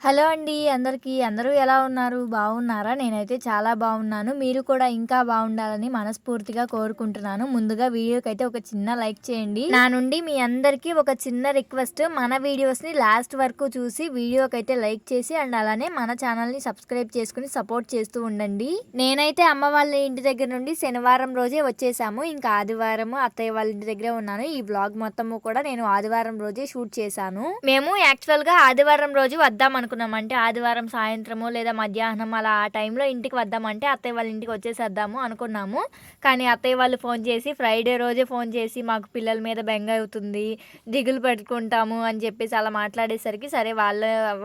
Hello అండి అందరికీ. అందరూ ఎలా ఉన్నారు? బాగున్నారా? నేనైతే చాలా బాగున్నాను. మీరు కూడా ఇంకా బాగుండాలని మనస్ఫూర్తిగా కోరుకుంటున్నాను. ముందుగా వీడియోకైతే ఒక చిన్న లైక్ చేయండి. నా నుండి మీ అందరికీ ఒక చిన్న రిక్వెస్ట్, మన వీడియోస్ని లాస్ట్ వరకు చూసి వీడియోకైతే లైక్ చేసి అండ్ అలానే మన ఛానల్ని సబ్స్క్రైబ్ చేసుకుని సపోర్ట్ చేస్తూ ఉండండి. నేనైతే అమ్మ వాళ్ళ ఇంటి దగ్గర నుండి శనివారం రోజే వచ్చేసాము. ఇంకా ఆదివారం అత్తయ్య వాళ్ళ ఇంటి దగ్గరే ఉన్నాను. ఈ వ్లాగ్ మొత్తము కూడా నేను ఆదివారం రోజే షూట్ చేశాను. మేము యాక్చువల్గా ఆదివారం రోజు వద్దాం అనుకున్నామంటే ఆదివారం సాయంత్రము లేదా మధ్యాహ్నం అలా ఆ టైంలో ఇంటికి వద్దామంటే అత్తయ్య వాళ్ళ ఇంటికి వచ్చేసేద్దాము అనుకున్నాము. కానీ అత్తయ్య వాళ్ళు ఫోన్ చేసి ఫ్రైడే రోజే ఫోన్ చేసి మాకు పిల్లల మీద బెంగ అవుతుంది, దిగులు పెట్టుకుంటాము అని చెప్పేసి అలా మాట్లాడేసరికి సరే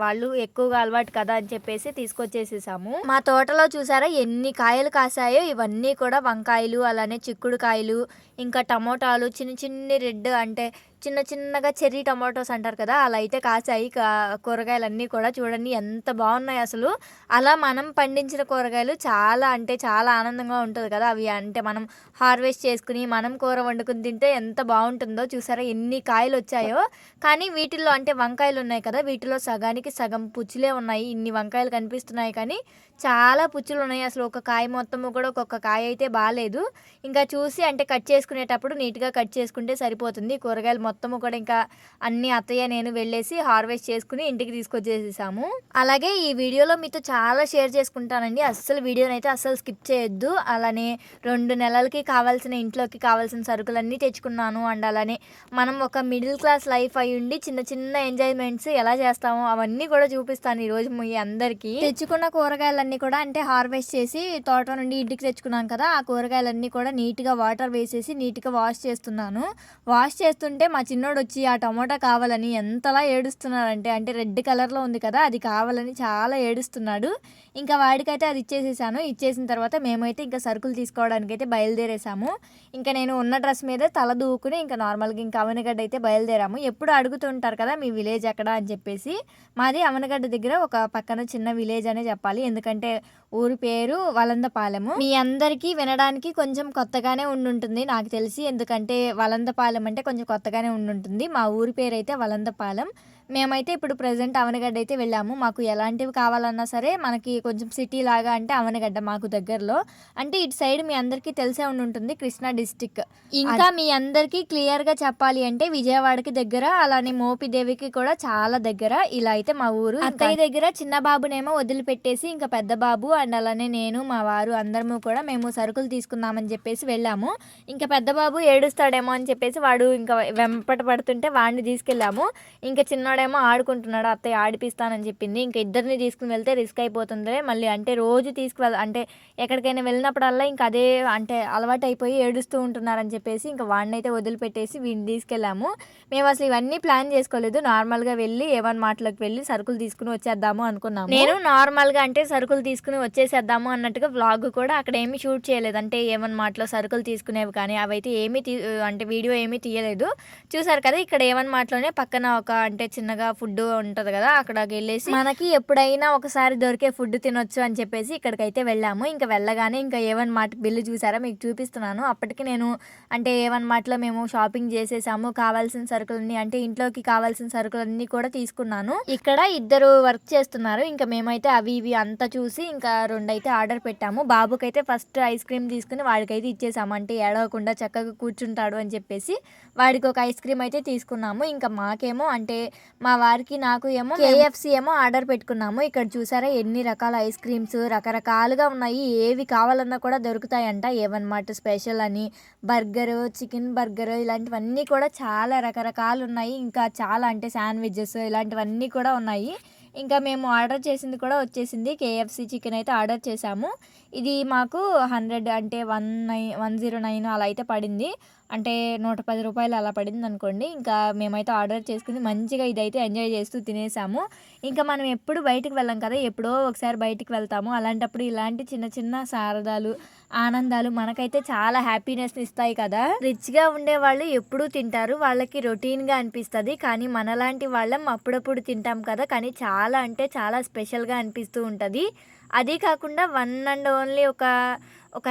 వాళ్ళు ఎక్కువగా అలవాటు కదా అని చెప్పేసి తీసుకొచ్చేసేసాము. మా తోటలో చూసారా ఎన్ని కాయలు కాసాయో. ఇవన్నీ కూడా వంకాయలు, అలానే చిక్కుడు కాయలు, ఇంకా టమోటాలు చిన్న చిన్ని రెడ్ అంటే చిన్న చిన్నగా చెర్రీ టమాటోస్ అంటారు కదా, అలా అయితే కాసాయి. కూరగాయలన్నీ కూడా చూడండి ఎంత బాగున్నాయి అసలు. అలా మనం పండించిన కూరగాయలు చాలా అంటే చాలా ఆనందంగా ఉంటుంది కదా. అవి అంటే మనం హార్వెస్ట్ చేసుకుని మనం కూర వండుకుని తింటే ఎంత బాగుంటుందో. చూసారా ఎన్ని కాయలు వచ్చాయో. కానీ వీటిల్లో అంటే వంకాయలు ఉన్నాయి కదా, వీటిలో సగానికి సగం పుచ్చులే ఉన్నాయి. ఇన్ని వంకాయలు కనిపిస్తున్నాయి కానీ చాలా పుచ్చులు ఉన్నాయి. అసలు ఒక కాయ మొత్తము కూడా ఒక్కొక్క కాయ అయితే బాగాలేదు. ఇంకా చూసి అంటే కట్ చేసుకునేటప్పుడు నీట్గా కట్ చేసుకుంటే సరిపోతుంది. కూరగాయలు మొత్తము కూడా ఇంకా అన్ని అత్తయ్య నేను వెళ్ళేసి హార్వెస్ట్ చేసుకుని ఇంటికి తీసుకొచ్చేసేసాము. అలాగే ఈ వీడియోలో మీతో చాలా షేర్ చేసుకుంటానండి. అస్సలు వీడియోని అయితే అస్సలు స్కిప్ చేయొద్దు. అలానే 2 నెలలకి కావాల్సిన ఇంట్లోకి కావాల్సిన సరుకులన్నీ తెచ్చుకున్నాను. అండ్ అలానే మనం ఒక మిడిల్ క్లాస్ లైఫ్ అయి ఉండి చిన్న చిన్న ఎంజాయ్మెంట్స్ ఎలా చేస్తామో అవన్నీ కూడా చూపిస్తాను ఈరోజు మీ అందరికీ. తెచ్చుకున్న కూరగాయలన్నీ కూడా అంటే హార్వెస్ట్ చేసి తోట నుండి ఇంటికి తెచ్చుకున్నాం కదా, ఆ కూరగాయలన్నీ కూడా నీట్గా వాటర్ వేసేసి నీట్గా వాష్ చేస్తున్నాను. వాష్ చేస్తుంటే మా చిన్నోడు వచ్చి ఆ టమోటా కావాలని ఎంతలా ఏడుస్తున్నాడంటే, అంటే రెడ్ కలర్లో ఉంది కదా అది కావాలని చాలా ఏడుస్తున్నాడు. ఇంకా వాడికైతే అది ఇచ్చేసేసాను. ఇచ్చేసిన తర్వాత మేమైతే ఇంకా సరుకులు తీసుకోవడానికి అయితే బయలుదేరేసాము. ఇంకా నేను ఉన్న డ్రెస్ మీద తల దూకుని ఇంకా నార్మల్గా ఇంకా అవనగడ్డ అయితే బయలుదేరాము. ఎప్పుడు అడుగుతుంటారు కదా మీ విలేజ్ ఎక్కడ అని చెప్పేసి. మాది అవనగడ్డ దగ్గర ఒక పక్కన చిన్న విలేజ్ అనే చెప్పాలి, ఎందుకంటే ఊరి పేరు వలందపాలెము. మీ అందరికీ వినడానికి కొంచెం కొత్తగానే ఉండుంటుంది నాకు తెలిసి, ఎందుకంటే వలందపాలెం అంటే కొంచెం కొత్తగానే ఉండుంటుంది. మా ఊరి పేరు అయితే వలందపాలెం. మేమైతే ఇప్పుడు ప్రజెంట్ అవనగడ్డ అయితే వెళ్ళాము. మాకు ఎలాంటివి కావాలన్నా సరే మనకి కొంచెం సిటీ లాగా అంటే అవనగడ్డ మాకు దగ్గరలో. అంటే ఇటు సైడ్ మీ అందరికీ తెలిసే ఉంటుంది కృష్ణా డిస్టిక్. ఇంకా మీ అందరికీ క్లియర్గా చెప్పాలి అంటే విజయవాడకి దగ్గర, అలానే మోపిదేవికి కూడా చాలా దగ్గర. ఇలా అయితే మా ఊరు. అత్తయ్య దగ్గర చిన్న బాబునేమో వదిలిపెట్టేసి ఇంకా పెద్ద బాబు అండ్ అలానే నేను మా వారు అందరము కూడా మేము సరుకులు తీసుకుందామని చెప్పేసి వెళ్ళాము. ఇంకా పెద్ద బాబు ఏడుస్తాడేమో అని చెప్పేసి వాడు ఇంకా వెంపట పడుతుంటే వాడిని తీసుకెళ్ళాము. ఇంకా చిన్నోడేమో ఆడుకుంటున్నాడు, అత్తయ్య ఆడిపిస్తానని చెప్పింది. ఇంకా ఇద్దరిని తీసుకుని వెళ్తే రిస్క్ అయిపోతుంది మళ్ళీ, అంటే రోజు అంటే ఎక్కడికైనా వెళ్ళినప్పుడల్లా ఇంకా అదే అంటే అలవాటు అయిపోయి ఏడుస్తూ ఉంటున్నారని చెప్పేసి ఇంకా వాడినైతే వదిలిపెట్టేసి వీడిని తీసుకెళ్ళాము. మేము అసలు ఇవన్నీ ప్లాన్ చేసుకోలేదు. నార్మల్గా వెళ్ళి ఏవన్ మార్ట్లోకి వెళ్ళి సరుకులు తీసుకుని వచ్చేద్దాము అనుకున్నాము. నేను నార్మల్గా అంటే సరుకులు తీసుకుని వచ్చేసేద్దాము అన్నట్టుగా వ్లాగ్ కూడా అక్కడ ఏమీ షూట్ చేయలేదు. అంటే ఏవన్ మార్ట్లో సరుకులు తీసుకునేవి కానీ అవైతే అంటే వీడియో ఏమీ తీయలేదు. చూసారు కదా ఇక్కడ ఏవన్ మార్ట్లోనే పక్కన ఒక అంటే చిన్నగా ఫుడ్ ఉంటుంది కదా, అక్కడికి వెళ్ళేసి మనకి ఎప్పుడైనా ఒకసారి దొరికే ఫుడ్ తినొచ్చు అని చెప్పేసి ఇక్కడికైతే వెళ్ళాము. ఇంకా వెళ్ళగానే ఇంకా ఏవన్ మార్ట్ బిల్లు చూసారా మీకు చూపిస్తున్నాను. అప్పటికి నేను అంటే ఏవన్ మార్ట్లో మేము షాపింగ్ చేసేసాము. కావాల్సిన సరుకులన్నీ అంటే ఇంట్లోకి కావాల్సిన సరుకులన్నీ కూడా తీసుకున్నాను. ఇక్కడ ఇద్దరు వర్క్ చేస్తున్నారు. ఇంకా మేమైతే అవి ఇవి అంతా చూసి ఇంకా 2 అయితే ఆర్డర్ పెట్టాము. బాబుకైతే ఫస్ట్ ఐస్ క్రీమ్ తీసుకుని వాడికైతే ఇచ్చేసాము, అంటే ఏడవకుండా చక్కగా కూర్చుంటాడు అని చెప్పేసి వాడికి ఒక ఐస్ క్రీమ్ అయితే తీసుకున్నాము. ఇంకా మాకేమో అంటే మా వారికి నాకు ఏమో KFC ఏమో ఆర్డర్ పెట్టుకున్నాము. ఇక్కడ చూసారా ఎన్ని రకాల ఐస్ క్రీమ్స్ రకరకాలుగా ఉన్నాయి. ఏవి కావాలన్నా కూడా దొరుకుతాయంట. ఏవన్నమాట స్పెషల్ అని బర్గర్, చికెన్ బర్గర్ ఇలాంటివన్నీ కూడా చాలా రకరకాలు ఉన్నాయి. ఇంకా చాలా అంటే శాండ్విచెస్ ఇలాంటివన్నీ కూడా ఉన్నాయి. ఇంకా మేము ఆర్డర్ చేసింది కూడా వచ్చేసింది. KFC చికెన్ అయితే ఆర్డర్ చేసాము. ఇది మాకు 100 అంటే 109 అలా అయితే పడింది. అంటే 110 రూపాయలు అలా పడింది అనుకోండి. ఇంకా మేమైతే ఆర్డర్ చేసుకుని మంచిగా ఇదైతే ఎంజాయ్ చేస్తూ తినేసాము. ఇంకా మనం ఎప్పుడు బయటకు వెళ్ళాం కదా, ఎప్పుడో ఒకసారి బయటికి వెళ్తాము. అలాంటప్పుడు ఇలాంటి చిన్న చిన్న సారదాలు ఆనందాలు మనకైతే చాలా హ్యాపీనెస్ని ఇస్తాయి కదా. రిచ్గా ఉండేవాళ్ళు ఎప్పుడూ తింటారు, వాళ్ళకి రొటీన్గా అనిపిస్తుంది. కానీ మనలాంటి వాళ్ళం అప్పుడప్పుడు తింటాం కదా, కానీ చాలా అంటే చాలా స్పెషల్గా అనిపిస్తూ ఉంటుంది. అది కాకుండా వన్ అండ్ ఓన్లీ ఒక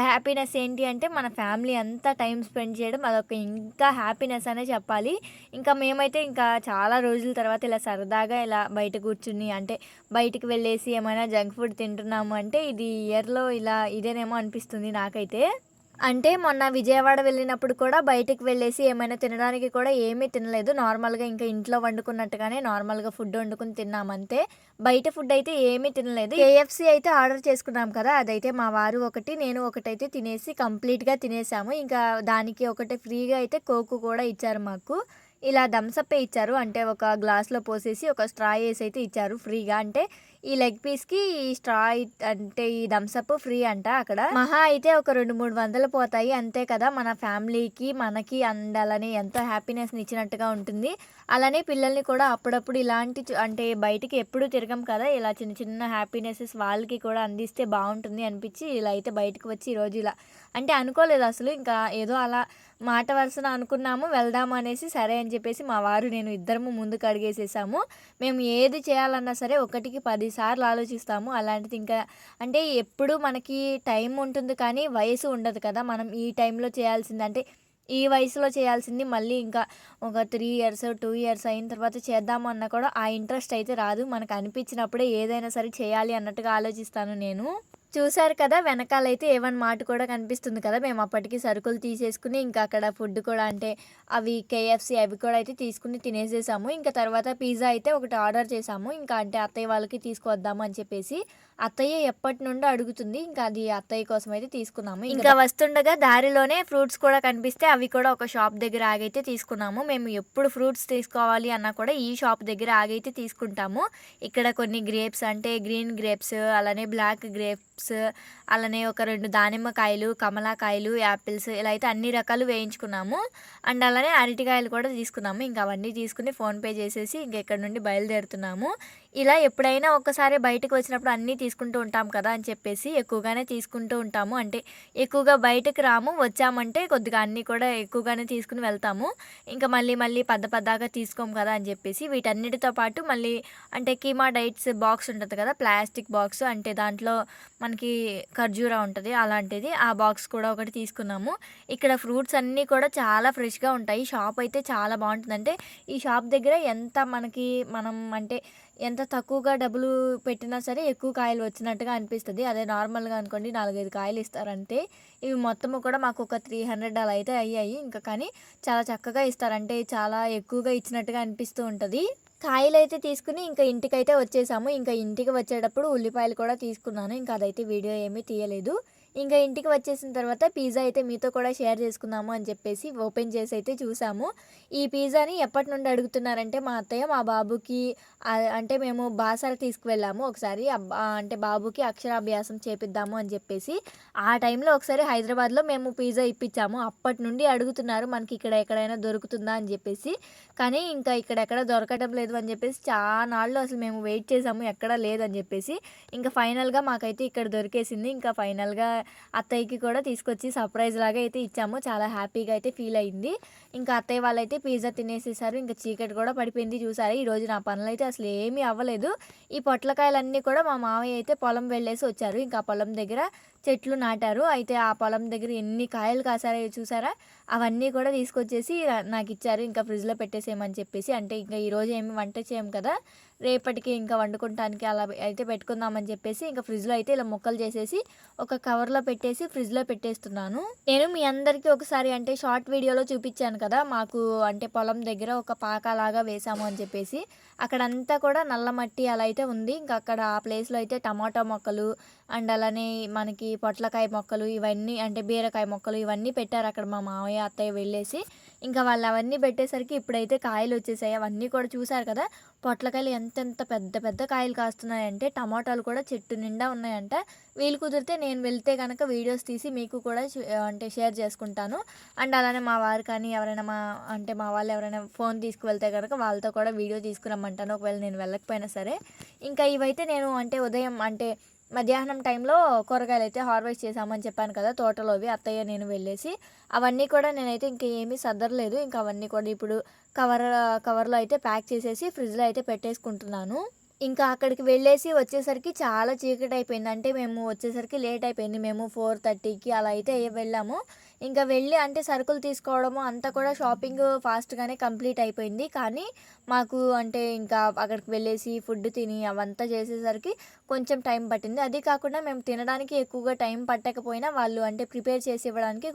హ్యాపీనెస్ ఏంటి అంటే మన ఫ్యామిలీ అంతా టైం స్పెండ్ చేయడం అదొక ఇంకా హ్యాపీనెస్ అనే చెప్పాలి. ఇంకా మేమైతే ఇంకా చాలా రోజుల తర్వాత ఇలా సరదాగా ఇలా బయట కూర్చుని అంటే బయటికి వెళ్ళేసి ఏమైనా జంక్ ఫుడ్ తింటున్నాము అంటే ఇది ఇయర్‌లో ఇలా ఇదేనేమో అనిపిస్తుంది నాకైతే. అంటే మొన్న విజయవాడ వెళ్ళినప్పుడు కూడా బయటికి వెళ్ళేసి ఏమైనా తినడానికి కూడా ఏమీ తినలేదు. నార్మల్‌గా ఇంకా ఇంట్లో వండుకున్నట్టుగానే నార్మల్‌గా ఫుడ్ వండుకొని తిన్నామంతే. బయట ఫుడ్ అయితే ఏమీ తినలేదు. కేఎఫ్‌సీ అయితే ఆర్డర్ చేసుకున్నాం కదా! అదైతే మా వారు ఒకటి, నేను ఒకటైతే తినేసి కంప్లీట్‌గా తినేసాము. ఇంకా దానికి ఒకటి ఫ్రీగా అయితే కోక్ కూడా ఇచ్చారు మాకు. ఇలా థమ్స్ అప్పే ఇచ్చారు. అంటే ఒక గ్లాస్‌లో పోసేసి ఒక స్ట్రా ఏసైతే ఇచ్చారు ఫ్రీగా. అంటే ఈ లెగ్ పీస్‌కి ఈ స్ట్రా అంటే ఈ థమ్స్ అప్ ఫ్రీ అంట అక్కడ. మహా అయితే ఒక 2, 3 వందలు పోతాయి అంతే కదా! మన ఫ్యామిలీకి, మనకి అలానే ఎంతో హ్యాపీనెస్‌ని ఇచ్చినట్టుగా ఉంటుంది. అలానే పిల్లల్ని కూడా అప్పుడప్పుడు ఇలాంటి అంటే బయటికి ఎప్పుడూ తిరగం కదా! ఇలా చిన్న చిన్న హ్యాపీనెసెస్ వాళ్ళకి కూడా అందిస్తే బావుంటుంది అనిపించి ఇలా అయితే బయటకు వచ్చి ఈరోజు ఇలా అంటే అనుకోలేదు అసలు. ఇంకా ఏదో అలా మాట వరుసన అనుకున్నాము వెళ్దాము అనేసి సరే అని చెప్పేసి మా వారు నేను ఇద్దరము ముందుకు అడుగేసేసాము. మేము ఏది చేయాలన్నా సరే ఒకటికి 10 సార్లు ఆలోచిస్తాము. అలాంటిది ఇంకా అంటే ఎప్పుడు మనకి టైం ఉంటుంది కానీ వయసు ఉండదు కదా! మనం ఈ టైంలో చేయాల్సింది అంటే ఈ వయసులో చేయాల్సింది మళ్ళీ ఇంకా ఒక 3 ఇయర్స్, 2 ఇయర్స్ అయిన తర్వాత చేద్దాము అన్నా కూడా ఆ ఇంట్రెస్ట్ అయితే రాదు. మనకు అనిపించినప్పుడే ఏదైనా సరే చేయాలి అన్నట్టుగా ఆలోచిస్తాను నేను. చూసారు కదా! వెనకాలైతే ఏవన్ మార్ట్ కూడా కనిపిస్తుంది కదా! మేము అప్పటికి సరుకులు తీసేసుకుని ఇంకా అక్కడ ఫుడ్ కూడా అంటే అవి కేఎఫ్‌సీ అవి కూడా అయితే తీసుకొని తినేసేసాము. ఇంకా తర్వాత పిజ్జా అయితే ఒకటి ఆర్డర్ చేసాము. ఇంకా అంటే అత్తయ్య వాళ్ళకి తీసుకొద్దాము అని చెప్పేసి. అత్తయ్య ఎప్పటినుండో అడుగుతుంది. ఇంకా అది అత్తయ్య కోసం అయితే తీసుకున్నాము. ఇంకా వస్తుండగా దారిలోనే ఫ్రూట్స్ కూడా కనిపిస్తే అవి కూడా ఒక షాప్ దగ్గర ఆగైతే తీసుకున్నాము. మేము ఎప్పుడు ఫ్రూట్స్ తీసుకోవాలి అన్నా కూడా ఈ షాప్ దగ్గర ఆగైతే తీసుకుంటాము. ఇక్కడ కొన్ని గ్రేప్స్ అంటే గ్రీన్ గ్రేప్స్ అలానే బ్లాక్ గ్రేప్స్ అలానే ఒక 2 దానిమ్మకాయలు, కమలాకాయలు, యాపిల్స్ ఇలా అయితే అన్ని రకాలు వేయించుకున్నాము. అండ్ అలానే అరటికాయలు కూడా తీసుకున్నాము. ఇంకా అవన్నీ తీసుకుని ఫోన్‌పే చేసేసి ఇంక ఇక్కడి నుండి బయలుదేరుతున్నాము. ఇలా ఎప్పుడైనా ఒక్కసారి బయటకు వచ్చినప్పుడు అన్నీ తీసుకుంటూ ఉంటాం కదా అని చెప్పేసి ఎక్కువగానే తీసుకుంటూ ఉంటాము. అంటే ఎక్కువగా బయటకు రాము. వచ్చామంటే కొద్దిగా అన్నీ కూడా ఎక్కువగానే తీసుకుని వెళ్తాము. ఇంకా మళ్ళీ మళ్ళీ పద్దాగా తీసుకోము కదా అని చెప్పేసి వీటన్నిటితో పాటు మళ్ళీ అంటే కీమా డైట్స్ బాక్స్ ఉంటది కదా! ప్లాస్టిక్ బాక్స్ అంటే దాంట్లో మనకి ఖర్జూరా ఉంటది. అలాంటిది ఆ బాక్స్ కూడా ఒకటి తీసుకున్నాము. ఇక్కడ ఫ్రూట్స్ అన్నీ కూడా చాలా ఫ్రెష్‌గా ఉంటాయి. షాప్ అయితే చాలా బావుంటుంది. అంటే ఈ షాప్ దగ్గర ఎంత మనకి మనం అంటే ఎంత తక్కువగా డబ్బులు పెట్టినా సరే ఎక్కువ కాయలు వచ్చినట్టుగా అనిపిస్తది. అదే నార్మల్‌గా అనుకోండి 4, 5 కాయలు ఇస్తారంతే. ఇవి మొత్తము కూడా మాకు ఒక 300 అలా అయితే అయ్యాయి. ఇంకా కానీ చాలా చక్కగా ఇస్తారు. అంటే చాలా ఎక్కువగా ఇచ్చినట్టుగా అనిపిస్తూ ఉంటది. కాయలైతే తీసుకుని ఇంకా ఇంటికైతే వచ్చేసాము. ఇంకా ఇంటికి వచ్చేటప్పుడు ఉల్లిపాయలు కూడా తీసుకున్నాను. ఇంకా అదైతే వీడియో ఏమీ తీయలేదు. ఇంకా ఇంటికి వచ్చేసిన తర్వాత పిజ్జా అయితే మీతో కూడా షేర్ చేసుకుందాము అని చెప్పేసి ఓపెన్ చేసి అయితే చూసాము. ఈ పిజ్జాని ఎప్పటి నుండి అడుగుతున్నారంటే మా అత్తయ్య మా బాబుకి అంటే మేము బాసర తీసుకువెళ్ళాము ఒకసారి అంటే బాబుకి అక్షరాభ్యాసం చేపిద్దాము అని చెప్పేసి. ఆ టైంలో ఒకసారి హైదరాబాద్‌లో మేము పిజ్జా ఇప్పించాము. అప్పటి నుండి అడుగుతున్నారు మనకి ఇక్కడ ఎక్కడైనా దొరుకుతుందా అని చెప్పేసి. కానీ ఇంకా ఇక్కడెక్కడ దొరకటం లేదు అని చెప్పేసి చానాళ్ళు అసలు మేము వెయిట్ చేసాము. ఎక్కడా లేదని చెప్పేసి. ఇంకా ఫైనల్‌గా మాకైతే ఇక్కడ దొరికేసింది. ఇంకా ఫైనల్‌గా అత్తయ్యకి కూడా తీసుకొచ్చి సర్ప్రైజ్ లాగా అయితే ఇచ్చాము. చాలా హ్యాపీగా అయితే ఫీల్ అయింది. ఇంకా అత్తయ్య వాళ్ళైతే పిజ్జా తినేసేసారు. ఇంకా చీకటి కూడా పడిపోయింది చూసారా. ఈరోజు నా పనులైతే అసలు ఏమీ అవ్వలేదు. ఈ పొట్లకాయలన్నీ కూడా మా మావయ్య అయితే పొలం వెళ్ళేసి వచ్చారు. ఇంకా ఆ పొలం దగ్గర చెట్లు నాటారు. అయితే ఆ పొలం దగ్గర ఎన్ని కాయలు కాసారో చూసారా. అవన్నీ కూడా తీసుకొచ్చేసి నాకిచ్చారు. ఇంకా ఫ్రిడ్జ్‌లో పెట్టేసేయమని చెప్పేసి. అంటే ఇంకా ఈరోజు ఏమి వంట చేయం కదా! రేపటికి ఇంకా వండుకుంటానికి అలా అయితే పెట్టుకుందామని చెప్పేసి ఇంకా ఫ్రిడ్జ్‌లో అయితే ఇలా ముక్కలు చేసేసి ఒక కవర్‌లో పెట్టేసి ఫ్రిడ్జ్‌లో పెట్టేస్తున్నాను. నేను మీ అందరికీ ఒకసారి అంటే షార్ట్ వీడియోలో చూపించాను కదా! మాకు అంటే పొలం దగ్గర ఒక పాకలాగా వేసాము అని చెప్పేసి. అక్కడంతా కూడా నల్ల మట్టి అలా అయితే ఉంది. ఇంకా అక్కడ ఆ ప్లేస్‌లో అయితే టమాటా మొక్కలు అండ్ అలానే మనకి పొట్లకాయ మొక్కలు ఇవన్నీ అంటే బీరకాయ మొక్కలు ఇవన్నీ పెట్టారు అక్కడ మా మామయ్య, అత్తయ్య వెళ్ళేసి. ఇంకా వాళ్ళు అవన్నీ పెట్టేసరికి ఇప్పుడైతే కాయలు వచ్చేసాయి. అవన్నీ కూడా చూసారు కదా! పొట్లకాయలు ఎంతెంత పెద్ద పెద్ద కాయలు కాస్తున్నాయంటే టమాటాలు కూడా చెట్టు నిండా ఉన్నాయంట. వీలు కుదిరితే నేను వెళ్తే గనక వీడియోస్ తీసి మీకు కూడా అంటే షేర్ చేసుకుంటాను. అండ్ అలానే మా వారు కానీ ఎవరైనా అంటే మా వాళ్ళు ఎవరైనా ఫోన్ తీసుకువెళ్తే గనక వాళ్ళతో కూడా వీడియో తీసుకురమ్మంటాను. ఒకవేళ నేను వెళ్ళకపోయినా సరే. ఇంకా ఇవైతే నేను అంటే ఉదయం అంటే మధ్యాహ్నం టైంలో కూరగాయలైతే హార్వెస్ట్ చేశామని చెప్పాను కదా! తోటలోవి అత్తయ్య నేను వెళ్ళేసి. అవన్నీ కూడా నేనైతే ఇంక ఏమీ సదరలేదు. ఇంకా అవన్నీ కూడా ఇప్పుడు కవర్‌లో అయితే ప్యాక్ చేసేసి ఫ్రిడ్జ్‌లో అయితే పెట్టేసుకుంటున్నాను. ఇంకా అక్కడికి వెళ్ళేసి వచ్చేసరికి చాలా చీకటయిపోయింది. అంటే మేము వచ్చేసరికి లేట్ అయిపోయింది. మేము 4:30కి అలా అయితే వెళ్ళాము. ఇంకా వెళ్ళి అంటే సరుకులు తీసుకోవడము అంతా కూడా షాపింగ్ ఫాస్ట్‌గానే కంప్లీట్ అయిపోయింది. కానీ మాకు అంటే ఇంకా అక్కడికి వెళ్ళేసి ఫుడ్ తిని అవంతా చేసేసరికి కొంచెం టైం పట్టింది. అది కాకుండా మేము తినడానికి ఎక్కువగా టైం పట్టకపోయినా వాళ్ళు అంటే ప్రిపేర్ చేసి ఇవ్వడానికి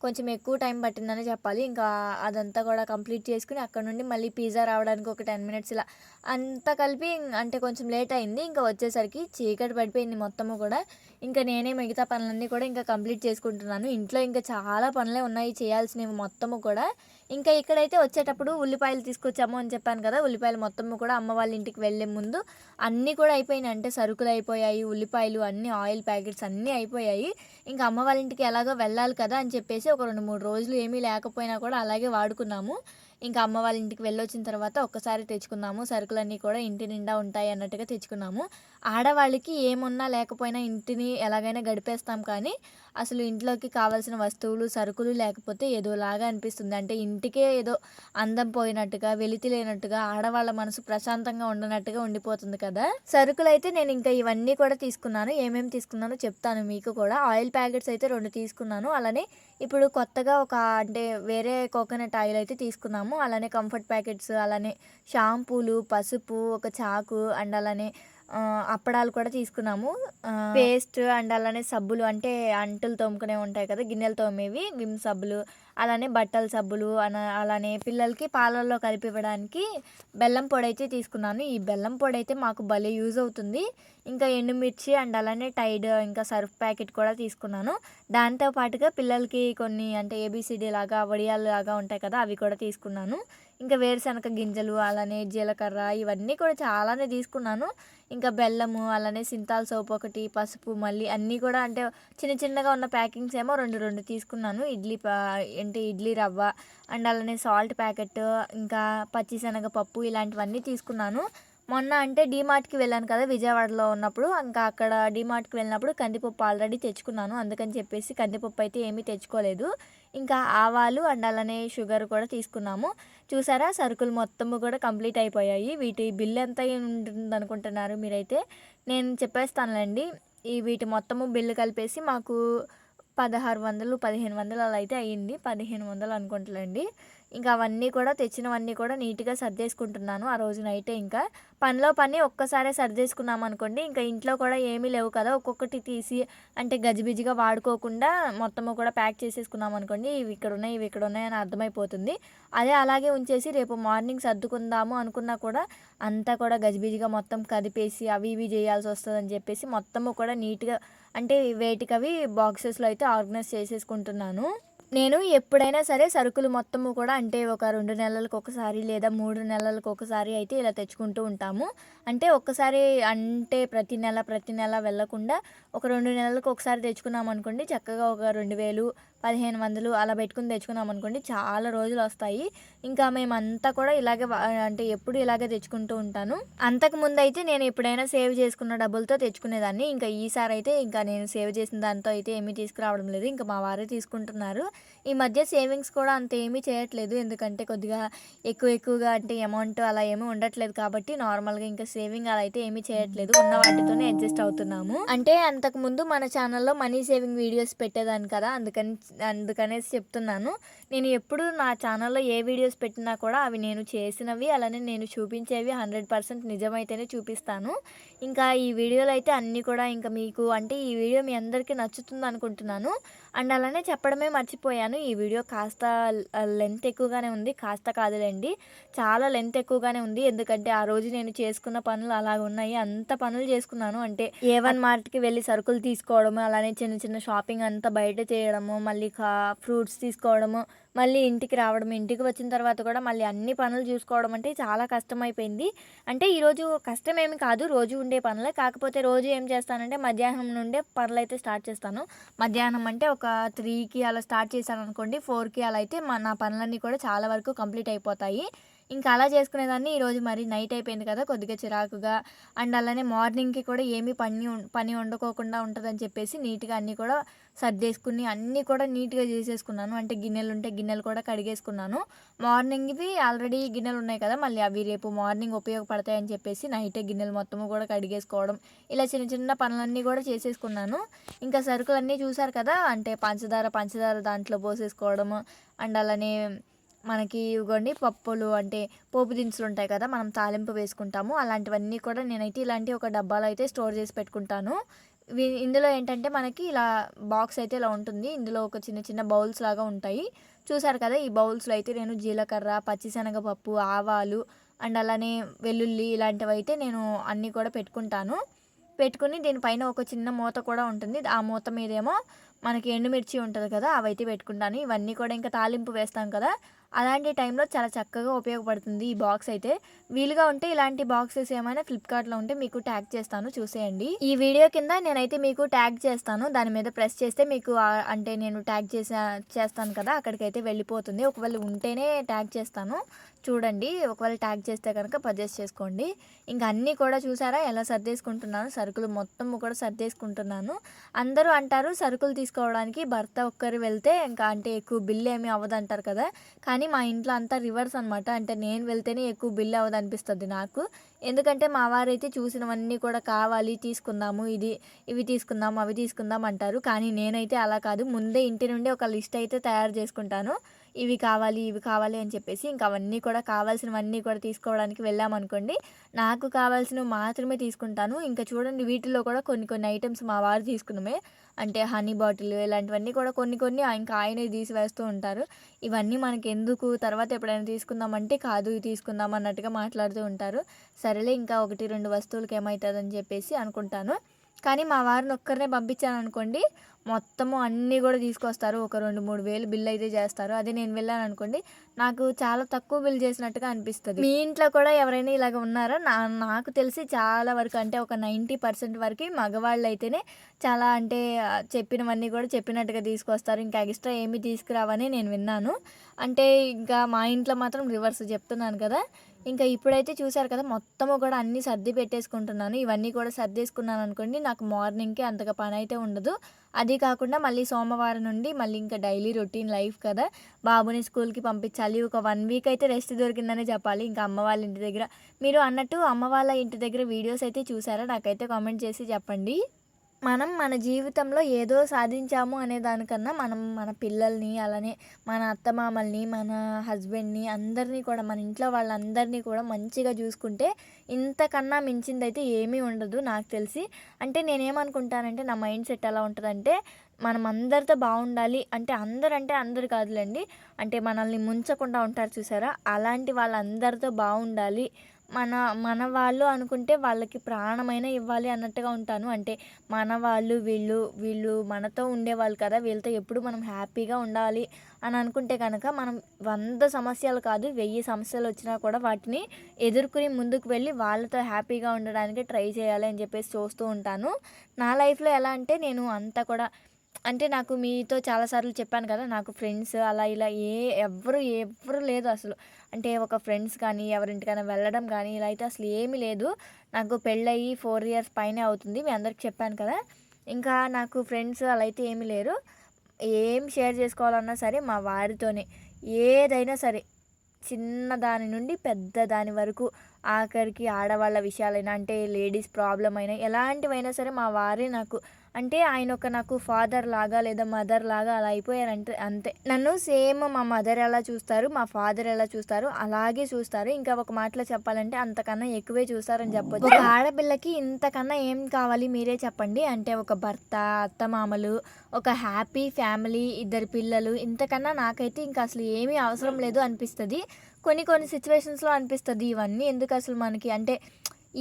కొంచెం ఎక్కువ టైం పట్టిందనే చెప్పాలి. ఇంకా అదంతా కూడా కంప్లీట్ చేసుకొని అక్కడి నుండి మళ్ళీ పిజ్జా రావడానికి ఒక 10 మినిట్స్ ఇలా అంతా కలిపి అంటే కొంచెం లేట్ అయింది. ఇంకా వచ్చేసరికి చీకటి పడిపోయింది మొత్తము కూడా. ఇంకా నేనే మిగతా పనులన్నీ కూడా ఇంకా కంప్లీట్ చేసుకుంటున్నాను. ఇంట్లో ఇంకా చాలా పనులే ఉన్నాయి చేయాల్సినవి మొత్తము కూడా. ఇంకా ఇక్కడైతే వచ్చేటప్పుడు ఉల్లిపాయలు తీసుకొచ్చాము అని చెప్పాను కదా! ఉల్లిపాయలు మొత్తము కూడా అమ్మ వాళ్ళ ఇంటికి వెళ్ళే ముందు అన్నీ కూడా అయిపోయినాయి. అంటే సరుకులు అయిపోయాయి, ఉల్లిపాయలు అన్నీ ఆయిల్ ప్యాకెట్స్ అన్నీ అయిపోయాయి. ఇంకా అమ్మ వాళ్ళ ఇంటికి ఎలాగో వెళ్ళాలి కదా అని చెప్పేసి ఒక 2, 3 రోజులు ఏమీ లేకపోయినా కూడా అలాగే వాడుకున్నాము. ఇంకా అమ్మ వాళ్ళ ఇంటికి వెళ్ళొచ్చిన తర్వాత ఒక్కసారి తెచ్చుకున్నాము. సరుకులన్నీ కూడా ఇంటి నిండా ఉంటాయి అన్నట్టుగా తెచ్చుకున్నాము. ఆడవాళ్ళకి ఏమున్నా లేకపోయినా ఇంటిని ఎలాగైనా గడిపేస్తాం కానీ అసలు ఇంట్లోకి కావాల్సిన వస్తువులు, సరుకులు లేకపోతే ఏదోలాగా అనిపిస్తుంది. అంటే ఇంటికే ఏదో అందం పోయినట్టుగా, వెలితి లేనట్టుగా, ఆడవాళ్ళ మనసు ప్రశాంతంగా ఉండనట్టుగా ఉండిపోతుంది కదా! సరుకులైతే నేను ఇంకా ఇవన్నీ కూడా తీసుకున్నాను. ఏమేమి తీసుకున్నానో చెప్తాను మీకు కూడా. ఆయిల్ ప్యాకెట్స్ అయితే 2 తీసుకున్నాను. అలానే ఇప్పుడు కొత్తగా అంటే వేరే కోకోనట్ ఆయిల్ అయితే తీసుకున్నాము. అలానే కంఫర్ట్ ప్యాకెట్స్, అలానే షాంపూలు, పసుపు, ఒక చాకు అండ్ అలానే అప్పడాలు కూడా తీసుకున్నాము. పేస్ట్ అండ్ అలానే సబ్బులు అంటే అంటులు తోముకునేవి ఉంటాయి కదా! గిన్నెలు తోమేవి విమ్ సబ్బులు, అలానే బట్టల సబ్బులు అలానే పిల్లలకి పాలల్లో కలిపి ఇవ్వడానికి బెల్లం పొడైతే తీసుకున్నాను. ఈ బెల్లం పొడైతే మాకు భలే యూజ్ అవుతుంది. ఇంకా ఎండుమిర్చి అండ్ అలానే టైడ్ ఇంకా సర్ఫ్ ప్యాకెట్ కూడా తీసుకున్నాను. దాంతో పాటుగా పిల్లలకి కొన్ని అంటే ఏబీసీడీ లాగా, వడియాలు లాగా ఉంటాయి కదా! అవి కూడా తీసుకున్నాను. ఇంకా వేరుశనగ గింజలు, అలానే జీలకర్ర ఇవన్నీ కూడా చాలానే తీసుకున్నాను. ఇంకా బెల్లము, అలానే సింతాల్ సోప్ ఒకటి, పసుపు మళ్ళీ అన్నీ కూడా అంటే చిన్న చిన్నగా ఉన్న ప్యాకింగ్స్ ఏమో 2 తీసుకున్నాను. ఇడ్లీ రవ్వ అండ్ అలానే సాల్ట్ ప్యాకెట్, ఇంకా పచ్చిశనగపప్పు ఇలాంటివన్నీ తీసుకున్నాను. మొన్న అంటే డీమార్ట్‌కి వెళ్ళాను కదా! విజయవాడలో ఉన్నప్పుడు. ఇంకా అక్కడ డీమార్ట్‌కి వెళ్ళినప్పుడు కందిపప్పు ఆల్రెడీ తెచ్చుకున్నాను. అందుకని చెప్పేసి కందిపప్పు అయితే ఏమీ తెచ్చుకోలేదు. ఇంకా ఆవాలు అండ్ అలానే షుగర్ కూడా తీసుకున్నాము. చూసారా సరుకులు మొత్తము కూడా కంప్లీట్ అయిపోయాయి. వీటి బిల్ ఎంత ఉంటుందనుకుంటున్నారు మీరైతే? నేను చెప్పేస్తానులెండి. వీటి మొత్తము బిల్లు కలిపేసి మాకు 1600, 1500 అలా అయితే అయ్యింది. 1500 అనుకుంటలేండి. ఇంకా అవన్నీ కూడా తెచ్చినవన్నీ కూడా నీట్‌గా సర్దేసుకుంటున్నాను ఆ రోజు నైటే ఇంకా. పనిలో పని ఒక్కసారే సర్దేసుకున్నామనుకోండి, ఇంకా ఇంట్లో కూడా ఏమీ లేవు కదా! ఒక్కొక్కటి తీసి అంటే గజిబిజిగా వాడుకోకుండా మొత్తము కూడా ప్యాక్ చేసేసుకున్నామనుకోండి, ఇవి ఇక్కడున్నాయి, ఇవి ఇక్కడున్నాయి అని అర్థమైపోతుంది. అదే అలాగే ఉంచేసి రేపు మార్నింగ్ సర్దుకుందాము అనుకున్నా కూడా అంతా కూడా గజిబిజిగా మొత్తం కదిపేసి అవి ఇవి చేయాల్సొస్తదని చెప్పేసి మొత్తము కూడా నీట్‌గా అంటే వేటికవి బాక్సెస్‌లో అయితే ఆర్గనైజ్ చేసేసుకుంటున్నాను. నేను ఎప్పుడైనా సరే సరుకులు మొత్తము కూడా అంటే ఒక 2 నెలలకొకసారి లేదా 3 నెలలకొకసారి అయితే ఇలా తెచ్చుకుంటూ ఉంటాము. అంటే ఒక్కసారి అంటే ప్రతి నెల వెళ్ళకుండా ఒక 2 నెలలకు ఒకసారి తెచ్చుకున్నామనుకోండి చక్కగా ఒక 2000, 1500 అలా పెట్టుకొని తెచ్చుకున్నామనుకోండి చాలా రోజులొస్తాయి. ఇంకా మేమంతా కూడా ఇలాగే అంటే ఎప్పుడు ఇలాగే తెచ్చుకుంటూ ఉంటాను. అంతకుముందయితే నేను ఎప్పుడైనా సేవ్ చేసుకున్న డబ్బులతో తెచ్చుకునేదాన్ని. ఇంకా ఈసారైతే ఇంకా నేను సేవ్ చేసిన దాంతో అయితే ఏమీ తీసుకురావడం లేదు. ఇంకా మా వారే తీసుకుంటున్నారు. ఈ మధ్య సేవింగ్స్ కూడా అంత ఏమీ చేయట్లేదు. ఎందుకంటే కొద్దిగా ఎక్కువగా అంటే అమౌంట్ అలా ఏమీ ఉండట్లేదు కాబట్టి నార్మల్‌గా ఇంకా సేవింగ్ అలా అయితే ఏమీ చేయట్లేదు. ఉన్న వాటితోనే అడ్జస్ట్ అవుతున్నాము. అంటే అంతకుముందు మన ఛానల్‌లో మనీ సేవింగ్ వీడియోస్ పెట్టేదాన్ని కదా! అందుకనేసి చెప్తున్నాను. నేను ఎప్పుడు నా ఛానల్‌లో ఏ వీడియోస్ పెట్టినా కూడా అవి నేను చేసినవి అలానే నేను చూపించేవి 100% నిజమైతేనే చూపిస్తాను. ఇంకా ఈ వీడియోలో అయితే అన్నీ కూడా ఇంకా మీకు అంటే ఈ వీడియో మీ అందరికీ నచ్చుతుంది అనుకుంటున్నాను. అండ్ అలానే చెప్పడమే మర్చిపోయాను. ఈ వీడియో కాస్త లెంత్ ఎక్కువగానే ఉంది. కాస్త కాదులెండి. చాలా లెంత్ ఎక్కువగానే ఉంది. ఎందుకంటే ఆ రోజు నేను చేసుకున్న పనులు అలాగున్నాయి. అంత పనులు చేసుకున్నాను. అంటే A1 మార్ట్‌కి వెళ్ళి సరుకులు తీసుకోవడము, అలానే చిన్న చిన్న షాపింగ్ అంతా బయట చేయడము, మళ్ళీ ఫ్రూట్స్ తీసుకోవడము, మళ్ళీ ఇంటికి రావడం. ఇంటికి వచ్చిన తర్వాత కూడా మళ్ళీ అన్ని పనులు చూసుకోవడం అంటే చాలా కష్టమైపోయింది. అంటే ఈరోజు కష్టమేమి కాదు. రోజు ఉండే పనులే. కాకపోతే రోజు ఏం చేస్తానంటే మధ్యాహ్నం నుండే పనులైతే స్టార్ట్ చేస్తాను. మధ్యాహ్నం అంటే ఒక 3కి అలా స్టార్ట్ చేశాననుకోండి 4కి అలా అయితే నా పనులన్నీ కూడా చాలా వరకు కంప్లీట్ అయిపోతాయి. ఇంకా అలా చేసుకునేదాన్ని. ఈరోజు మరి నైట్ అయిపోయింది కదా, కొద్దిగా చిరాకుగా అండ్ అలానే మార్నింగ్‌కి కూడా ఏమీ పని వండుకోకుండా ఉంటదని చెప్పేసి నీట్‌గా అన్నీ కూడా సర్దేసుకుని అన్నీ కూడా నీట్‌గా చేసేసుకున్నాను. అంటే గిన్నెలుంటే గిన్నెలు కూడా కడిగేసుకున్నాను. మార్నింగ్‌వి ఆల్రెడీ గిన్నెలున్నాయి కదా, మళ్ళీ అవి రేపు మార్నింగ్ ఉపయోగపడతాయని చెప్పేసి నైటే గిన్నెలు మొత్తము కూడా కడిగేసుకోవడం, ఇలా చిన్న చిన్న పనులన్నీ కూడా చేసేసుకున్నాను. ఇంకా సరుకులన్నీ చూసారు కదా, అంటే పంచదార దాంట్లో పోసేసుకోవడము అండ్ అలానే మనకి ఇవిగోండి పప్పులు అంటే పోపు దినుసులు ఉంటాయి కదా, మనం తాలింపు వేసుకుంటాము. అలాంటివన్నీ కూడా నేనైతే ఇలాంటి ఒక డబ్బాలో అయితే స్టోర్ చేసి పెట్టుకుంటాను. ఇందులో ఏంటంటే మనకి ఇలా బాక్స్ అయితే ఇలా ఉంటుంది. ఇందులో ఒక చిన్న చిన్న బౌల్స్ లాగా ఉంటాయి. చూసారు కదా, ఈ బౌల్స్లో అయితే నేను జీలకర్ర, పచ్చిశనగపప్పు, ఆవాలు అండ్ అలానే వెల్లుల్లి ఇలాంటివి అయితే నేను అన్నీ కూడా పెట్టుకుంటాను. పెట్టుకుని దీనిపైన ఒక చిన్న మూత కూడా ఉంటుంది. ఆ మూత మీదేమో మనకి ఎండుమిర్చి ఉంటుంది కదా, అవైతే పెట్టుకుంటాను. ఇవన్నీ కూడా ఇంకా తాలింపు వేస్తాం కదా, అలాంటి టైంలో చాలా చక్కగా ఉపయోగపడుతుంది ఈ బాక్స్ అయితే. వీలుగా ఉంటే ఇలాంటి బాక్సెస్ ఏమైనా ఫ్లిప్కార్ట్లో ఉంటే మీకు ట్యాగ్ చేస్తాను, చూసేయండి. ఈ వీడియో కింద నేనైతే మీకు ట్యాగ్ చేస్తాను. దాని మీద ప్రెస్ చేస్తే మీకు అంటే నేను ట్యాగ్ చేస్తాను కదా, అక్కడికైతే వెళ్ళిపోతుంది. ఒకవేళ ఉంటేనే ట్యాగ్ చేస్తాను, చూడండి. ఒకవేళ ట్యాగ్ చేస్తే కనుక పర్చేస్ చేసుకోండి. ఇంకా అన్నీ కూడా చూసారా ఎలా సర్దేసుకుంటున్నాను, సరుకులు మొత్తం కూడా సర్దేసుకుంటున్నాను. అందరూ అంటారు సరుకులు తీసుకోవడానికి భర్త ఒక్కరు వెళ్తే ఇంకా అంటే ఎక్కువ బిల్ ఏమీ అవ్వదంటారు కదా, కానీ మా ఇంట్లో అంతా రివర్స్ అనమాట. అంటే నేను వెళ్తేనే ఎక్కువ బిల్ అవ్వదు అనిపిస్తుంది నాకు. ఎందుకంటే మా వారైతే చూసినవన్నీ కూడా కావాలి, తీసుకుందాము, ఇవి తీసుకుందాం, అవి తీసుకుందాం అంటారు. కానీ నేనైతే అలా కాదు, ముందే ఇంటి నుండి ఒక లిస్ట్ అయితే తయారు చేసుకుంటాను. ఇవి కావాలి అని చెప్పేసి ఇంకా అవన్నీ కూడా కావాల్సినవన్నీ కూడా తీసుకోవడానికి వెళ్ళామనుకోండి, నాకు కావాల్సినవి మాత్రమే తీసుకుంటాను. ఇంకా చూడండి, వీటిల్లో కూడా కొన్ని కొన్ని ఐటమ్స్ మా వారు తీసుకున్నమే. అంటే హనీ బాటిల్ ఇలాంటివన్నీ కూడా కొన్ని కొన్ని ఇంకా ఆయనే తీసివేస్తూ ఉంటారు. ఇవన్నీ మనకెందుకు, తర్వాత ఎప్పుడైనా తీసుకుందామంటే కాదు ఇవి తీసుకుందాం అన్నట్టుగా మాట్లాడుతూ ఉంటారు. సరేలే ఇంకా 1, 2 వస్తువులకి ఏమవుతుందని చెప్పేసి అనుకుంటాను. కానీ మా వారిని ఒక్కరినే పంపించాననుకోండి, మొత్తము అన్నీ కూడా తీసుకొస్తారు. ఒక 2, 3 వేలు బిల్ అయితే చేస్తారు. అదే నేను వెళ్ళాననుకోండి, నాకు చాలా తక్కువ బిల్ చేసినట్టుగా అనిపిస్తది. మీ ఇంట్లో కూడా ఎవరైనా ఇలాగ ఉన్నారా? నాకు తెలిసి చాలా వరకు అంటే ఒక 90% వరకు మగవాళ్ళైతేనే చాలా అంటే చెప్పినవన్నీ కూడా చెప్పినట్టుగా తీసుకొస్తారు. ఇంకా ఎక్స్ట్రా ఏమీ తీసుకురావని నేను విన్నాను. అంటే ఇంకా మా ఇంట్లో మాత్రం రివర్స్ చెప్తున్నాను కదా. ఇంకా ఇప్పుడైతే చూసారు కదా, మొత్తము కూడా అన్నీ సర్ది పెట్టేసుకుంటున్నాను. ఇవన్నీ కూడా సర్దేసుకున్నాను అనుకోండి, నాకు మార్నింగ్‌కి అంతగా పని అయితే ఉండదు. అది కాకుండా మళ్ళీ సోమవారం నుండి మళ్ళీ ఇంకా డైలీ రొటీన్ లైఫ్ కదా, బాబుని స్కూల్‌కి పంపించాలి. ఒక 1 వీక్ అయితే రెస్ట్ దొరికిందనే చెప్పాలి. ఇంకా అమ్మ వాళ్ళ ఇంటి దగ్గర. మీరు అన్నట్టు అమ్మ వాళ్ళ ఇంటి దగ్గర వీడియోస్ అయితే చూసారా? నాకైతే కామెంట్ చేసి చెప్పండి. మనం మన జీవితంలో ఏదో సాధించాము అనే దానికన్నా మనం మన పిల్లల్ని, అలానే మన అత్తమామల్ని, మన హస్బెండ్‌ని అందరినీ కూడా, మన ఇంట్లో వాళ్ళందరినీ కూడా మంచిగా చూసుకుంటే ఇంతకన్నా మించిందైతే ఏమీ ఉండదు నాకు తెలిసి. అంటే నేనేమనుకుంటానంటే నా మైండ్ సెట్ ఎలా ఉంటదంటే, మనం అందరితో బాగుండాలి అంటే అందరూ కాదులెండి. అంటే మనల్ని ముంచకుండా ఉంటారు చూసారా? అలాంటి వాళ్ళందరితో బాగుండాలి. మన మన వాళ్ళు అనుకుంటే వాళ్ళకి ప్రాణమైనా ఇవ్వాలి అన్నట్టుగా ఉంటాను. అంటే మన వాళ్ళు వీళ్ళు మనతో ఉండేవాళ్ళు కదా, వీళ్ళతో ఎప్పుడు మనం హ్యాపీగా ఉండాలి అని అనుకుంటే కనుక మనం 100 సమస్యలు కాదు 1000 సమస్యలు వచ్చినా కూడా వాటిని ఎదుర్కొని ముందుకు వెళ్ళి వాళ్ళతో హ్యాపీగా ఉండడానికి ట్రై చేయాలి అని చెప్పేసి చూస్తూ ఉంటాను. నా లైఫ్‌లో ఎలా అంటే నేను అంతా కూడా అంటే నాకు మీతో చాలాసార్లు చెప్పాను కదా, నాకు ఫ్రెండ్స్ అలా ఇలా ఎవ్వరు లేదు అసలు. అంటే ఒక ఫ్రెండ్స్ కానీ ఎవరింటికైనా వెళ్ళడం కానీ ఇలా అయితే అసలు ఏమీ లేదు. నాకు పెళ్ళయ్యి 4 ఇయర్స్ పైనే అవుతుంది, మీ అందరికి చెప్పాను కదా. ఇంకా నాకు ఫ్రెండ్స్ అలా అయితే ఏమీ లేరు. ఏం షేర్ చేసుకోవాలన్నా సరే మా వారితోనే. ఏదైనా సరే చిన్న దాని నుండి పెద్ద దాని వరకు, ఆఖరికి ఆడవాళ్ళ విషయాలైనా అంటే లేడీస్ ప్రాబ్లమ్ అయినా ఎలాంటివైనా సరే మా వారే నాకు అంటే ఆయన ఒక నాకు ఫాదర్ లాగా లేదా మదర్ లాగా అలా అయిపోయారంటే అంతే. నన్ను సేమ్ మా మదర్ ఎలా చూస్తారు, మా ఫాదర్ ఎలా చూస్తారు అలాగే చూస్తారు. ఇంకా ఒక మాటలో చెప్పాలంటే అంతకన్నా ఎక్కువే చూస్తారని చెప్పొచ్చు. ఒక ఆడపిల్లకి ఇంతకన్నా ఏం కావాలి మీరే చెప్పండి. అంటే ఒక భర్త, అత్తమామలు, ఒక హ్యాపీ ఫ్యామిలీ, 2 పిల్లలు, ఇంతకన్నా నాకైతే ఇంకా అసలు ఏమీ అవసరం లేదు అనిపిస్తుంది. కొన్ని సిచ్యువేషన్స్లో అనిపిస్తుంది ఇవన్నీ ఎందుకు అసలు మనకి, అంటే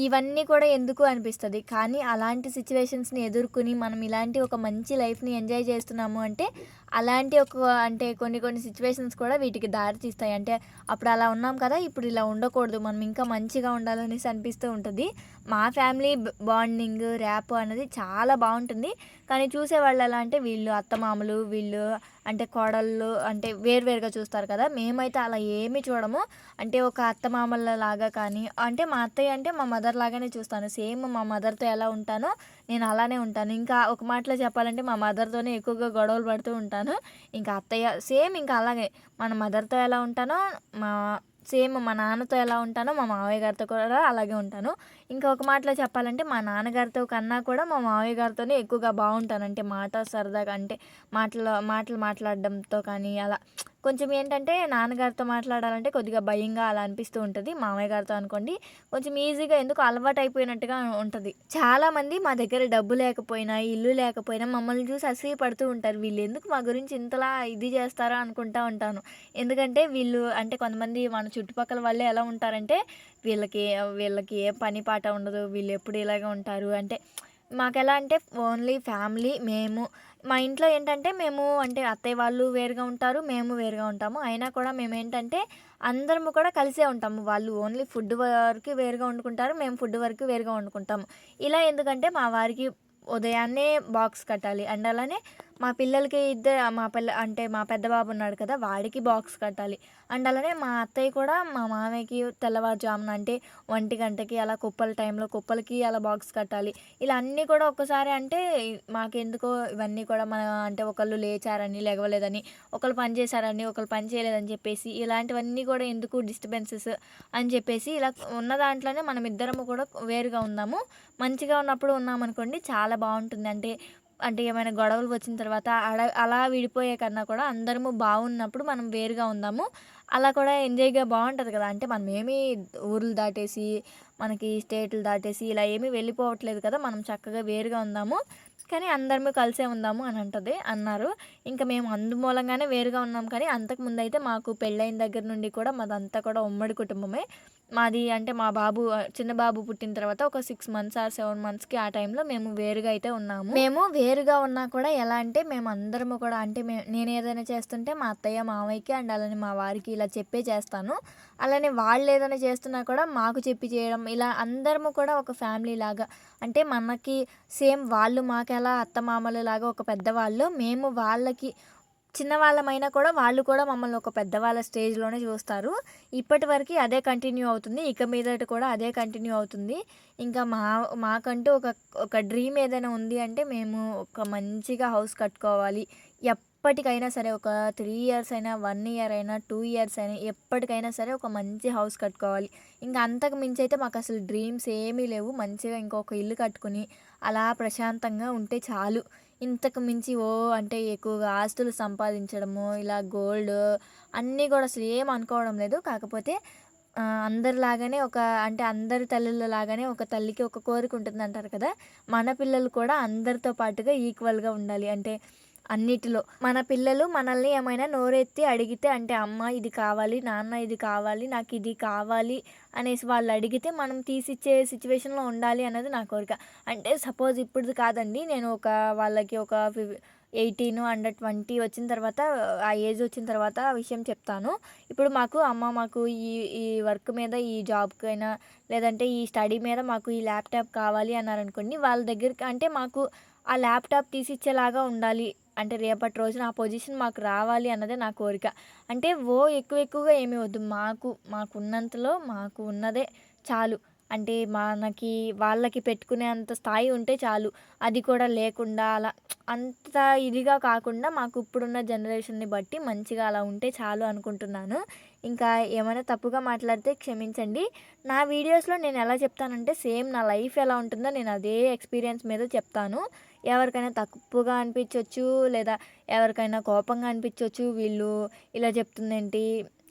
ఇవన్నీ కూడా ఎందుకు అనిపిస్తుంది. కానీ అలాంటి సిచ్యువేషన్స్ని ఎదుర్కొని మనం ఇలాంటి ఒక మంచి లైఫ్ని ఎంజాయ్ చేస్తున్నాము అంటే అలాంటి అంటే కొన్ని కొన్ని సిచ్యువేషన్స్ కూడా వీటికి దారి తీస్తాయి. అంటే అప్పుడు అలా ఉన్నాం కదా, ఇప్పుడు ఇలా ఉండకూడదు, మనం ఇంకా మంచిగా ఉండాలనేసి అనిపిస్తూ ఉంటుంది. మా ఫ్యామిలీ బాండింగ్, ర్యాప్ అనేది చాలా బావుంటుంది. కానీ చూసేవాళ్ళు ఎలా అంటే వీళ్ళు అత్తమామలు, వీళ్ళు అంటే కోడళ్ళు అంటే వేరువేరుగా చూస్తారు కదా, మేమైతే అలా ఏమీ చూడము. అంటే ఒక అత్తమామలలాగా కానీ అంటే మా అత్తయ్య అంటే మా మదర్ లాగానే చూస్తాను. సేమ్ మా మదర్‌తో ఎలా ఉంటానో నేను అలానే ఉంటాను. ఇంకా ఒక మాటలో చెప్పాలంటే మా మదర్‌తోనే ఎక్కువగా గొడవలు పడుతూ ఉంటాను. ఇంకా అత్తయ్య సేమ్ ఇంకా అలాగే మన మదర్‌తో ఎలా ఉంటానో మా సేమ్ మా నాన్నతో ఎలా ఉంటానో మా మావయ్య గారితో కూడా అలాగే ఉంటాను. ఇంకా ఒక మాటలో చెప్పాలంటే మా నాన్నగారితో కన్నా కూడా మా మావయ్య గారితోనే ఎక్కువగా బాగుంటాను. అంటే మాట సరదాగా అంటే మాటలు మాట్లాడడంతో కానీ అలా కొంచెం ఏంటంటే నాన్నగారితో మాట్లాడాలంటే కొద్దిగా భయంగా అలా అనిపిస్తూ ఉంటుంది. మామయ్య గారితో అనుకోండి కొంచెం ఈజీగా ఎందుకో అలవాటు అయిపోయినట్టుగా ఉంటది. చాలామంది మా దగ్గర డబ్బు లేకపోయినా, ఇల్లు లేకపోయినా మమ్మల్ని చూసి అసూయపడుతూ ఉంటారు. వీళ్ళెందుకు మా గురించి ఇంతలా ఇది చేస్తారా అనుకుంటా ఉంటాను. ఎందుకంటే వీళ్ళు అంటే కొంతమంది మన చుట్టుపక్కల వాళ్ళే ఎలా ఉంటారంటే వీళ్ళకి వీళ్ళకి ఏ పని పాట ఉండదు. వీళ్ళెప్పుడు ఇలాగే ఉంటారు. అంటే మాకెలా అంటే ఓన్లీ ఫ్యామిలీ మేము. మా ఇంట్లో ఏంటంటే మేము అంటే అత్తయ్య వాళ్ళు వేరుగా ఉంటారు. మేము వేరుగా ఉంటాము. అయినా కూడా మేమేంటంటే అందరము కూడా కలిసే ఉంటాము. వాళ్ళు ఓన్లీ ఫుడ్ వరకు వేరుగా వండుకుంటారు. మేము ఫుడ్ వరకు వేరుగా వండుకుంటాము. ఇలా ఎందుకంటే మా వారికి ఉదయాన్నే బాక్స్ కట్టాలి. అండ్ అలానే మా పిల్లలకి అంటే మా పెద్ద బాబు ఉన్నాడు కదా, వాడికి బాక్స్ కట్టాలి. అండ్ అలానే మా అత్తయ్య కూడా మా మామయ్యకి తెల్లవారుజామున అంటే 1 గంటకి అలా కుప్పలకి అలా బాక్స్ కట్టాలి. ఇలా అన్నీ కూడా ఒక్కసారి అంటే మాకెందుకో ఇవన్నీ కూడా అంటే ఒకళ్ళు లేచారని, లెగవలేదని, ఒకళ్ళు పని చేశారని, ఒకళ్ళు పని చేయలేదని చెప్పేసి ఇలాంటివన్నీ కూడా ఎందుకు డిస్టర్బెన్సెస్ అని చెప్పేసి ఇలా ఉన్న దాంట్లోనే మనం ఇద్దరము కూడా వేరుగా ఉందాము. మంచిగా ఉన్నప్పుడు ఉన్నామనుకోండి చాలా బావుంటుంది. అంటే ఏమైనా గొడవలు వచ్చిన తర్వాత అలా విడిపోయే కన్నా కూడా అందరము బాగున్నప్పుడు మనం వేరుగా ఉందాము. అలా కూడా ఎంజాయ్‌గా బావుంటది కదా! అంటే మనమేమి ఊర్లు దాటేసి, మనకి స్టేటులు దాటేసి ఇలా ఏమీ వెళ్ళిపోవట్లేదు కదా, మనం చక్కగా వేరుగా ఉందాము. కానీ అందరము కలిసే ఉందాము అని అన్నారు. ఇంకా మేము మూలంగానే వేరుగా ఉన్నాం. కానీ అంతకుముందయితే మాకు పెళ్ళైన దగ్గర నుండి కూడా మాదంతా కూడా ఉమ్మడి కుటుంబమే. మాది అంటే మా బాబు చిన్న బాబు పుట్టిన తర్వాత ఒక 6 మంత్స్ ఆర్ 7 మంత్స్‌కి ఆ టైంలో మేము వేరుగా అయితే ఉన్నాము. మేము వేరుగా ఉన్నా కూడా ఎలా అంటే మేమందరము కూడా అంటే నేనేదైనా చేస్తుంటే మా అత్తయ్య, మామయ్యకి అండ్ అలానే మా వారికి ఇలా చెప్పే చేస్తాను. అలానే వాళ్ళేదైనా చేస్తున్నా కూడా మాకు చెప్పి చేయడం, ఇలా అందరము కూడా ఒక ఫ్యామిలీ లాగా అంటే మనకి సేమ్ వాళ్ళు మాకెలా అత్తమామలలాగా ఒక పెద్దవాళ్ళో, మేము వాళ్ళకి చిన్నవాళ్ళమైనా కూడా వాళ్ళు కూడా మమ్మల్ని ఒక పెద్దవాళ్ళ స్టేజ్‌లోనే చూస్తారు. ఇప్పటివరకి అదే కంటిన్యూ అవుతుంది. ఇక మీదట కూడా అదే కంటిన్యూ అవుతుంది. ఇంకా మాకంటూ ఒక డ్రీమ్ ఏదైనా ఉంది అంటే మేము ఒక మంచిగా హౌస్ కట్టుకోవాలి. ఎప్పటికైనా సరే ఒక 3 ఇయర్స్ అయినా, 1 ఇయర్ అయినా, 2 ఇయర్స్ అయినా ఎప్పటికైనా సరే ఒక మంచి హౌస్ కట్టుకోవాలి. ఇంకా అంతకు మించయితే మాకసలు డ్రీమ్స్ ఏమీ లేవు. మంచిగా ఇంకొక ఇల్లు కట్టుకొని అలా ప్రశాంతంగా ఉంటే చాలు. ఇంతకు మించి అంటే ఎక్కువగా ఆస్తులు సంపాదించడము, ఇలా గోల్డ్ అన్నీ కూడా అసలు ఏం అనుకోవడం లేదు. కాకపోతే అందరిలాగానే అంటే అందరి తల్లులలాగానే ఒక తల్లికి ఒక కోరిక ఉంటుందంటారు కదా, మన పిల్లలు కూడా అందరితో పాటుగా ఈక్వల్‌గా ఉండాలి. అంటే అన్నిటిలో. మన పిల్లలు మనల్ని ఏమైనా నోరెత్తి అడిగితే అంటే అమ్మ ఇది కావాలి, నాన్న ఇది కావాలి, నాకిది కావాలి అనేసి వాళ్ళు అడిగితే మనం తీసిచ్చే సిచ్యువేషన్‌లో ఉండాలి అన్నది నా కోరిక. అంటే సపోజ్ ఇప్పుడుది కాదండి. నేను వాళ్ళకి ఒక 18 అండర్ 20 వచ్చిన తర్వాత ఆ ఏజ్ వచ్చిన తర్వాత ఆ విషయం చెప్తాను. ఇప్పుడు మాకు ఈ ఈ వర్క్ మీద ఈ జాబ్‌కైనా లేదంటే ఈ స్టడీ మీద మాకు ఈ ల్యాప్‌టాప్ కావాలి అన్నారనుకోండి. వాళ్ళ దగ్గరికి అంటే మాకు ఆ ల్యాప్‌టాప్ తీసిచ్చేలాగా ఉండాలి. అంటే రేపటి రోజున ఆ పొజిషన్ మాకు రావాలి అన్నదే నా కోరిక. అంటే ఎక్కువగా ఏమి వద్దు. మాకున్నంతలో మాకు ఉన్నదే చాలు. అంటే వాళ్ళకి పెట్టుకునే అంత స్థాయి ఉంటే చాలు. అది కూడా లేకుండా అలా అంత ఇదిగా కాకుండా మాకు ఇప్పుడున్న జనరేషన్‌ని బట్టి మంచిగా అలా ఉంటే చాలు అనుకుంటున్నాను. ఇంకా ఏమైనా తప్పుగా మాట్లాడితే క్షమించండి. నా వీడియోస్‌లో నేను ఎలా చెప్తానంటే సేమ్ నా లైఫ్ ఎలా ఉంటుందో నేను అదే ఎక్స్‌పీరియన్స్ మీద చెప్తాను. ఎవరికైనా తప్పుగా అనిపించొచ్చు, లేదా ఎవరికైనా కోపంగా అనిపించొచ్చు. వీళ్ళు ఇలా చెప్తుందేంటి?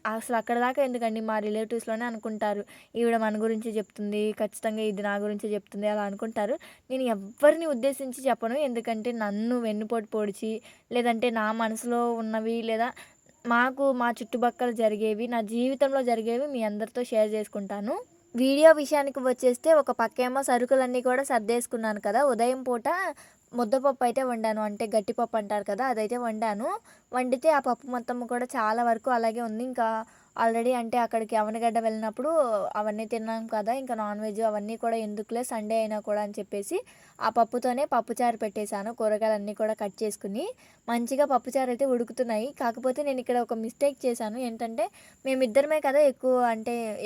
అసలు అక్కడిదాకా ఎందుకండి, మా రిలేటివ్స్‌లోనే అనుకుంటారు. ఈవిడ మన గురించి చెప్తుంది. ఖచ్చితంగా ఇది నా గురించే చెప్తుంది అలా అనుకుంటారు. నేను ఎవ్వరిని ఉద్దేశించి చెప్పను. ఎందుకంటే నన్ను వెన్నుపోటు పొడిచి, లేదంటే నా మనసులో ఉన్నవి లేదా మా చుట్టుపక్కల జరిగేవి, నా జీవితంలో జరిగేవి మీ అందరితో షేర్ చేసుకుంటాను. వీడియో విషయానికి వచ్చేస్తే ఒక పక్కేమో సరుకులన్నీ కూడా సర్దేసుకున్నాను కదా, ఉదయం పూట ముద్దపప్పు అయితే వండాను. అంటే గట్టి పప్పు అంటారు కదా! అదైతే వండాను. వండితే ఆ పప్పు మొత్తం కూడా చాలా వరకు అలాగే ఉంది. ఇంకా ఆల్రెడీ అంటే అక్కడికి అవనిగడ్డ వెళ్ళినప్పుడు అవన్నీ తిన్నాం కదా! ఇంకా నాన్ వెజ్ అవన్నీ కూడా ఎందుకులే సండే అయినా కూడా అని చెప్పేసి ఆ పప్పుతోనే పప్పుచారు పెట్టేశాను. కూరగాయలన్నీ కూడా కట్ చేసుకొని మంచిగా పప్పుచారు అయితే ఉడుకుతున్నాయి. కాకపోతే నేను ఇక్కడ ఒక మిస్టేక్ చేశాను. ఏంటంటే మేమిద్దరమే కదా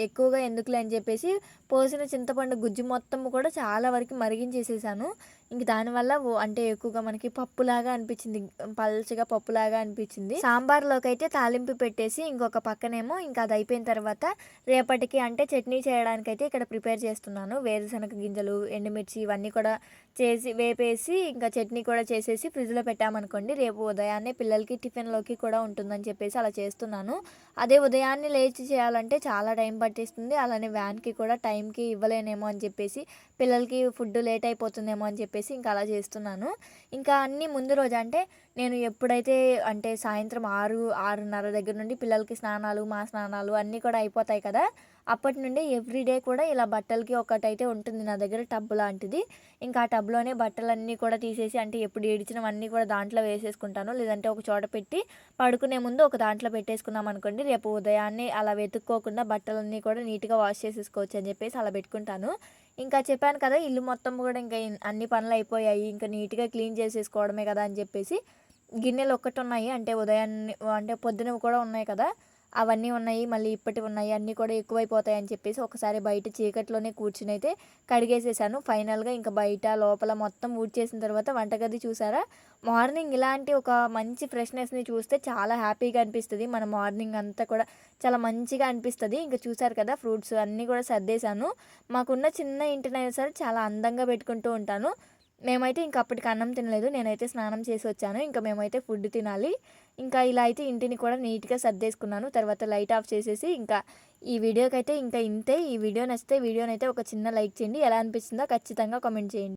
ఎక్కువగా ఎందుకులే అని చెప్పేసి పోసిన చింతపండు గుజ్జు మొత్తం కూడా చాలా వరకు మరిగించేసేసాను. ఇంక దానివల్ల అంటే ఎక్కువగా మనకి పప్పులాగా అనిపించింది. పల్చగా పప్పులాగా అనిపించింది. సాంబార్‌లోకైతే తాలింపు పెట్టేసి ఇంకొక పక్కనేమో ఇంకా అది అయిపోయిన తర్వాత రేపటికి అంటే చట్నీ చేయడానికైతే ఇక్కడ ప్రిపేర్ చేస్తున్నాను. వేరుశనగ గింజలు, ఎండుమిర్చి ఇవన్నీ కూడా చేసి వేపేసి ఇంకా చట్నీ కూడా చేసేసి ఫ్రిడ్జ్‌లో పెట్టామనుకోండి రేపు ఉదయాన్నే పిల్లలకి టిఫిన్‌లోకి కూడా ఉంటుందని చెప్పేసి అలా చేస్తున్నాను. అదే ఉదయాన్నే లేచి చేయాలంటే చాలా టైం పట్టేస్తుంది. అలానే వ్యాన్‌కి కూడా టైంకి ఇవ్వలేనేమో అని చెప్పేసి పిల్లలకి ఫుడ్ లేట్ అయిపోతుందేమో అని చెప్పేసి ఇంకా అలా చేస్తున్నాను. ఇంకా అన్నీ ముందు రోజు అంటే నేను ఎప్పుడైతే అంటే సాయంత్రం 6, 6:30 దగ్గర నుండి పిల్లలకి స్నానాలు, మా స్నానాలు అన్నీ కూడా అయిపోతాయి కదా! అప్పటి నుండి ఎవ్రీడే కూడా ఇలా బట్టలకి ఒకటైతే ఉంటుంది నా దగ్గర టబ్ లాంటిది. ఇంకా ఆ టబ్‌లోనే బట్టలన్నీ కూడా తీసేసి అంటే ఎప్పుడు ఇడిచినవన్నీ కూడా దాంట్లో వేసేసుకుంటాను. లేదంటే ఒక చోట పెట్టి పడుకునే ముందు ఒక దాంట్లో పెట్టేసుకున్నామనుకోండి రేపు ఉదయాన్నే అలా వెతుక్కోకుండా బట్టలన్నీ కూడా నీట్‌గా వాష్ చేసేసుకోవచ్చు అని చెప్పేసి అలా పెట్టుకుంటాను. ఇంకా చెప్పాను కదా! ఇల్లు మొత్తం కూడా ఇంకా అన్ని పనులయిపోయాయి. ఇంకా నీట్‌గా క్లీన్ చేసేసుకోవడమే కదా అని చెప్పేసి గిన్నెలు ఒక్కటున్నాయి. అంటే ఉదయాన్నే అంటే పొద్దునవి కూడా ఉన్నాయి కదా! అవన్నీ ఉన్నాయి. మళ్ళీ ఇప్పటివి ఉన్నాయి. అన్నీ కూడా ఎక్కువైపోతాయని చెప్పేసి ఒకసారి బయట చీకట్లోనే కూర్చొనైతే కడిగేసేసాను. ఫైనల్‌గా ఇంక బయట, లోపల మొత్తం ఊడ్చేసిన తర్వాత వంటగది చూసారా? మార్నింగ్ ఇలాంటి ఒక మంచి ఫ్రెష్‌నెస్‌ని చూస్తే చాలా హ్యాపీగా అనిపిస్తది. మన మార్నింగ్ అంతా కూడా చాలా మంచిగా అనిపిస్తది. ఇంక చూసారు కదా! ఫ్రూట్స్ అన్నీ కూడా సర్దేశాను. మాకున్న చిన్న ఇంటినైనా సరే చాలా అందంగా పెట్టుకుంటూ ఉంటాను. మేమైతే ఇంక అప్పటికి అన్నం తినలేదు. నేనైతే స్నానం చేసొచ్చాను. ఇంక మేమైతే ఫుడ్ తినాలి. ఇంకా ఇలా అయితే ఇంటిని కూడా నీట్‌గా సర్దేసుకున్నాను. తర్వాత లైట్ ఆఫ్ చేసేసి ఇంకా ఈ వీడియోకైతే ఇంకా ఇంతే. ఈ వీడియో నచ్చితే వీడియోనైతే ఒక చిన్న లైక్ చేయండి. ఎలా అనిపించిందో ఖచ్చితంగా కామెంట్ చేయండి.